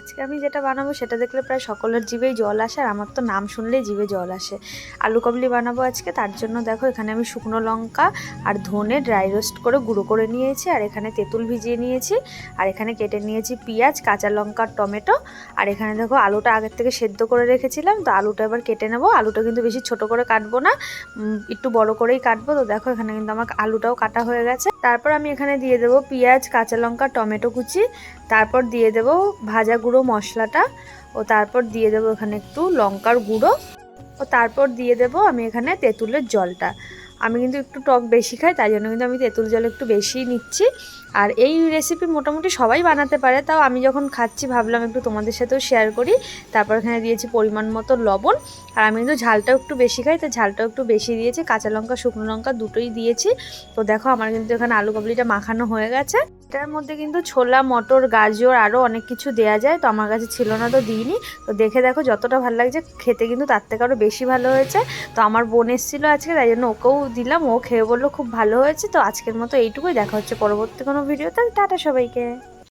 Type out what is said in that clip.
আজকে আমি যেটা বানাবো সেটা দেখলে প্রায় সকলের জিভেই জল আসে, আর আমার তো নাম শুনলেই জিভে জল আসে। আলু কাবলি বানাবো আজকে। তার জন্য দেখো এখানে আমি শুকনো লঙ্কা আর ধনে ড্রাই রোস্ট করে গুঁড়ো করে নিয়েছি, আর এখানে তেঁতুল ভিজিয়ে নিয়েছি, আর এখানে কেটে নিয়েছি পেঁয়াজ, কাঁচা লঙ্কা, টমেটো, আর এখানে দেখো আলুটা আগের থেকে সেদ্ধ করে রেখেছিলাম। তো আলুটা এবার কেটে নেবো। আলুটা কিন্তু বেশি ছোট করে কাটবো না, একটু বড় করেই কাটবো। তো দেখো এখানে কিন্তু আমার আলুটাও কাটা হয়ে গেছে। তারপর আমি এখানে দিয়ে দেবো পেঁয়াজ, কাঁচা লঙ্কা, টমেটো কুচি, তারপর দিয়ে দেবো ভাজা গুঁড়ো মশলাটা, ও তারপর দিয়ে দেবো এখানে একটু লঙ্কার গুঁড়ো, ও তারপর দিয়ে দেবো আমি এখানে তেঁতুলের জলটা। আমি কিন্তু একটু টক বেশি খাই, তাই জন্য কিন্তু আমি তেঁতুল জল একটু বেশিই নিচ্ছি। আর এই রেসিপি মোটামুটি সবাই বানাতে পারে, তাও আমি যখন খাচ্ছি ভাবলাম একটু তোমাদের সাথেও শেয়ার করি। তারপর এখানে দিয়েছি পরিমাণ মতো লবণ, আর আমি কিন্তু ঝালটাও একটু বেশি খাই, তাই ঝালটাও একটু বেশি দিয়েছি। কাঁচা লঙ্কা, শুকনো লঙ্কা দুটোই দিয়েছি। তো দেখো আমার কিন্তু এখানে আলু কাবলিটা মাখানো হয়ে গেছে। এটার মধ্যে কিন্তু ছোলা, মটর, গাজর আরও অনেক কিছু দেওয়া যায়, তো আমার কাছে ছিল না তো দিইনি। তো দেখে দেখো যতটা ভালো লাগছে, খেতে কিন্তু তার থেকে আরও বেশি ভালো হয়েছে। তো আমার বোন এসেছিলো আজকে, তাই জন্য ওকেও দিলাম, ও খেয়ে বললো খুব ভালো হয়েছে। তো আজকের মতো এইটুকুই, দেখা হচ্ছে পরবর্তী কোনো ভিডিওতে। টাটা সবাইকে।